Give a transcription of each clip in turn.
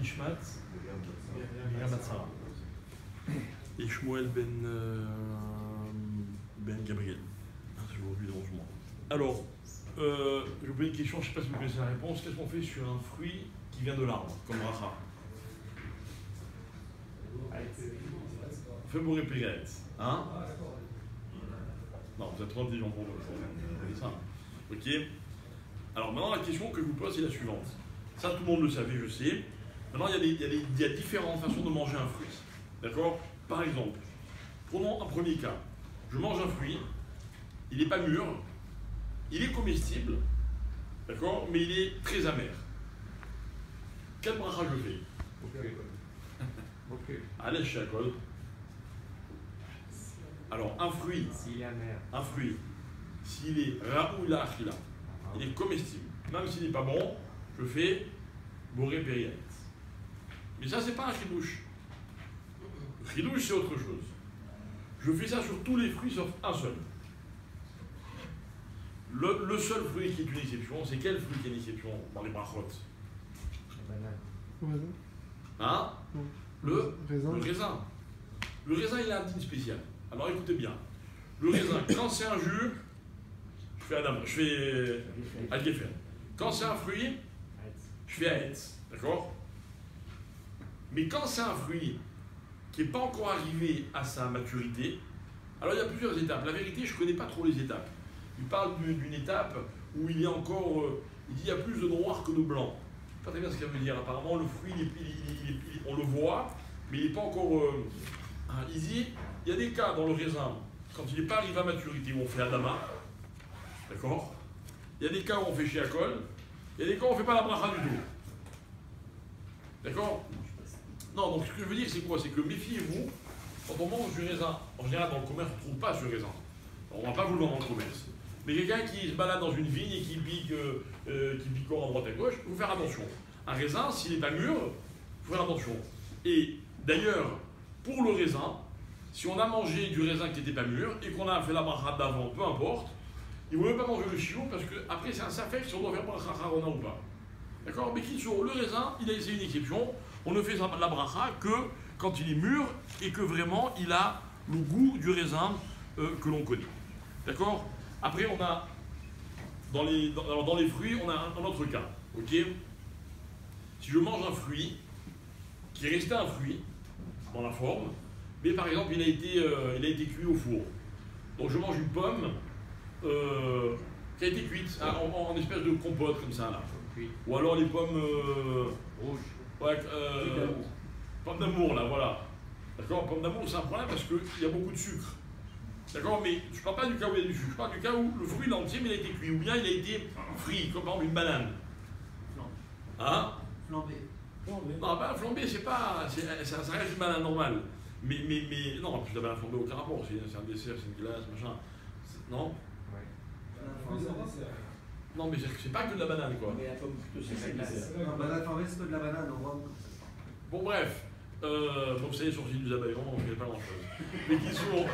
Nishmat Miriam Bat Sarah et Shmuel Ben Gabriel. C'est aujourd'hui le rangement. Alors, je vous pose une question, je ne sais pas si vous connaissez la réponse. Qu'est-ce qu'on fait sur un fruit qui vient de l'arbre, comme bracha? On fait bourrer Pégaret. Hein? Non, vous êtes trop intelligent pour vous. Ça. Ok. Alors maintenant, la question que je vous pose, c'est la suivante. Ça, tout le monde le savait, je sais. Maintenant, il y a différentes façons de manger un fruit. D'accord? Par exemple, prenons un premier cas. Je mange un fruit, il n'est pas mûr, il est comestible, d'accord? Mais il est très amer. Quel bracha je fais? Ok. Allez, chez Akol. Alors, un fruit, s'il est amer, un fruit, s'il est raoul achila, il est comestible. Même s'il n'est pas bon, je fais boré périette. Mais ça, c'est pas un chidouche. Chidouche, c'est autre chose. Je fais ça sur tous les fruits sauf un seul. Le seul fruit qui est une exception, c'est quel fruit qui est une exception dans les brachot? La banane. Hein? Le raisin. Le raisin, il a un digne spécial. Alors écoutez bien. Le raisin, quand c'est un jus, je fais Al-Gefen. Quand c'est un fruit, je fais Aetz. D'accord? Mais quand c'est un fruit qui n'est pas encore arrivé à sa maturité, alors il y a plusieurs étapes. La vérité, je ne connais pas trop les étapes. Il parle d'une étape où il y a encore, il dit il y a plus de noir que de blanc. Je ne sais pas très bien ce que ça veut dire. Apparemment, le fruit, on le voit, mais il n'est pas encore. Il dit, il y a des cas dans le raisin, quand il n'est pas arrivé à maturité, où on fait Adama. D'accord? Il y a des cas où on fait Shiakol. Il y a des cas où on ne fait pas la bracha du tout. D'accord? Non, donc ce que je veux dire, c'est quoi? C'est que méfiez-vous, quand on mange du raisin, en général dans le commerce, on ne trouve pas ce raisin. On ne va pas vous le vendre dans le commerce. Mais quelqu'un qui se balade dans une vigne et qui picore en droite et à gauche, il faut faire attention. Un raisin, s'il n'est pas mûr, il faut faire attention. Et d'ailleurs, pour le raisin, si on a mangé du raisin qui n'était pas mûr et qu'on a fait la bracha d'avant, peu importe, il ne vaut même pas manger le chiour parce qu'après c'est un safek si on doit faire bracha harona ou pas. D'accord? Mais sur le raisin, c'est une exception. On ne fait la bracha que quand il est mûr et que vraiment il a le goût du raisin que l'on connaît. D'accord? Après, on a dans les fruits, on a un autre cas. Ok? Si je mange un fruit qui est resté un fruit dans la forme, mais par exemple il a été cuit au four. Donc je mange une pomme qui a été cuite en espèce de compote comme ça là. Ou alors les pommes rouges. Ouais, pommes d'amour là, voilà. D'accord? Pommes d'amour, c'est un problème parce qu'il y a beaucoup de sucre. D'accord? Mais je ne parle pas du cas où il y a du sucre, je parle du cas où le fruit est entier mais il a été cuit, ou bien il a été frit, comme par exemple une banane. Hein? Flambé. Non, pas flambé, c'est pas. Ça reste une banane normale. Mais non, en plus la banane flambée, aucun rapport. C'est un dessert, c'est une glace, machin. Non? Ouais. Non, mais c'est pas que de la banane, quoi. Mais la pomme, plutôt, c'est la glace. Non, banane flambée, c'est que de la banane, on voit. Bon, bref. Donc, c'est les sourcils du abeilles, vraiment, on ne fait pas grand-chose. Mais qui sont.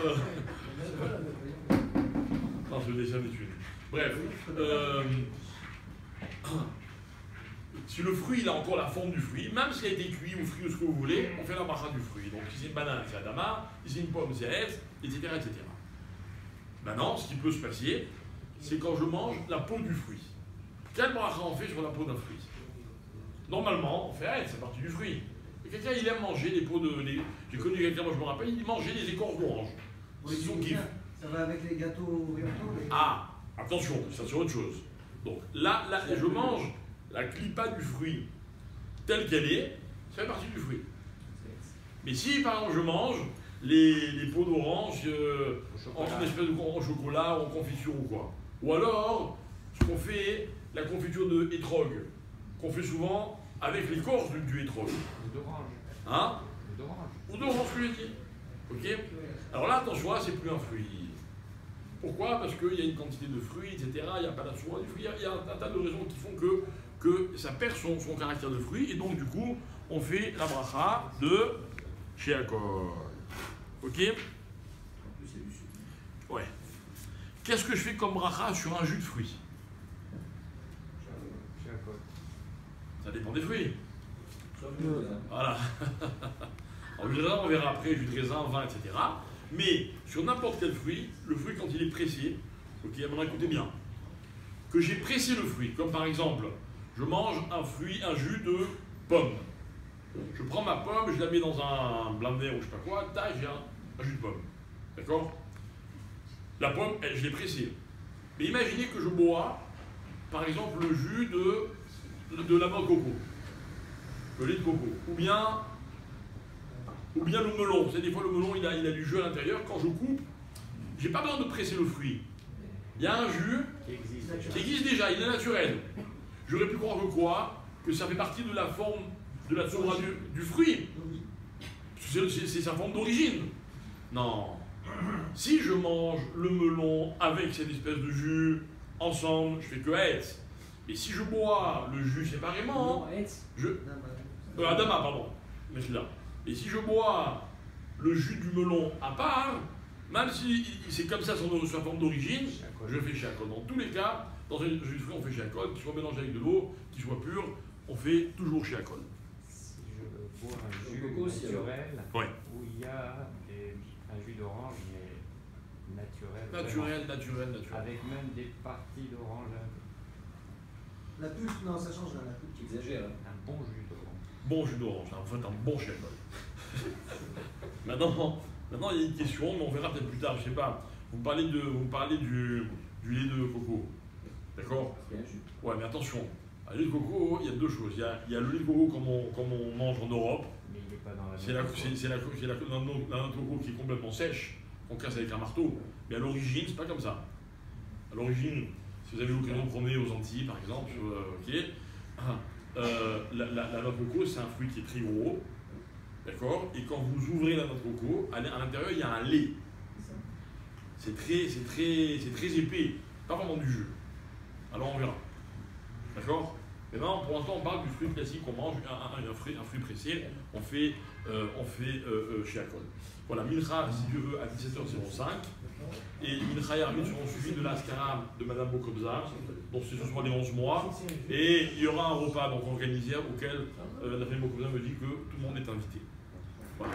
Non, c'est le dessert d'études. Bref. Si le fruit il a encore la forme du fruit, même s'il a été cuit ou frit ou ce que vous voulez, on fait la bracha du fruit. Donc si c'est une banane, c'est Adama, si c'est une pomme, c'est Aetz, etc., etc. Maintenant, ce qui peut se passer, c'est quand je mange la peau du fruit. Quelle bracha on fait sur la peau d'un fruit? Normalement, on fait Aetz, c'est partie du fruit. Et quelqu'un, il aime manger les peaux de... J'ai connu quelqu'un, moi je me rappelle, il mangeait les écorces d'orange. C'est son kiff. Ça va avec les gâteaux orientaux. Ah, attention, ça c'est autre chose. Donc là, je mange la clipa du fruit telle qu'elle est, ça fait partie du fruit. Mais si par exemple je mange les peaux d'orange en espèce de en chocolat ou en confiture ou quoi, ou alors ce qu'on fait, la confiture de hétrog, qu'on fait souvent avec l'écorce du hétrog. Ou d'orange. Hein? Ou d'orange. Ou d'orange, que j'ai dit. Ok? Alors là, attention, là, c'est plus un fruit. Pourquoi? Parce qu'il y a une quantité de fruits, etc. Il n'y a pas la soie du fruit. Il y a un tas de raisons qui font que ça perd son caractère de fruit. Et donc, du coup, on fait la bracha de Sheakol. Ok? Ouais. Qu'est-ce que je fais comme bracha sur un jus de fruits? Ça dépend des fruits. Voilà. Alors, jus de raisin, on verra après, jus de raisin, vin, etc. Mais sur n'importe quel fruit, le fruit quand il est pressé, ok, maintenant écoutez bien, que j'ai pressé le fruit, comme par exemple, je mange un fruit, un jus de pomme. Je prends ma pomme, je la mets dans un blender ou je sais pas quoi, tac, j'ai un jus de pomme. D'accord? La pomme, je l'ai pressée. Mais imaginez que je bois, par exemple, le jus de la noix de coco, le lait de coco, ou bien le melon. Vous savez, des fois, le melon, il a du jus à l'intérieur. Quand je coupe, j'ai pas besoin de presser le fruit. Il y a un jus qui existe déjà, il est naturel. J'aurais pu croire que quoi? Que ça fait partie de la forme de la tsura du fruit. C'est sa forme d'origine. Non. Si je mange le melon avec cette espèce de jus ensemble, je fais que Hetz. Et si je bois le jus séparément, Adama, pardon. Merci là. Et si je bois le jus du melon à part, même si c'est comme ça sa forme d'origine, je fais shiakol. Dans tous les cas, dans un jus de fruit, on fait shiakol, qu'il soit mélangé avec de l'eau, qu'il soit pur, on fait toujours shiakol. Si je bois un jus naturel, ouais. Où il y a un jus d'orange, mais naturel. Naturel. Avec même des parties d'orange. La pulpe, non, ça change là, la pulpe. Tu exagères. Un bon jus d'orange. Bon jus d'orange, en fait un bon shiakol. Maintenant, il y a une question, mais on verra peut-être plus tard, je sais pas. Vous me parlez du lait de coco. D'accord? Ouais, mais attention. Le lait de coco, il y a deux choses. Il y a le lait de coco comme on mange en Europe. Mais il n'est pas dans la C'est la noix de coco qui est complètement sèche, qu'on casse avec un marteau. Mais à l'origine, c'est pas comme ça. À l'origine, si vous avez l'occasion de promener aux Antilles, par exemple, ok, la noix de coco, c'est un fruit qui est très gros. D'accord? Et quand vous ouvrez la noix de coco, à l'intérieur, il y a un lait. C'est très épais, pas vraiment du jus. Alors on verra. D'accord? Maintenant, pour l'instant, on parle du fruit classique qu'on mange, un fruit pressé, on fait shiakol. Voilà, Mincha, si Dieu veut, à 17h05. Et Mincha et Arvin seront suivis de l'Askara de Madame Bokobza, donc c'est ce soir les 11 mois. Et il y aura un repas donc, organisé auquel la famille Bokobza me dit que tout le monde est invité. Voilà.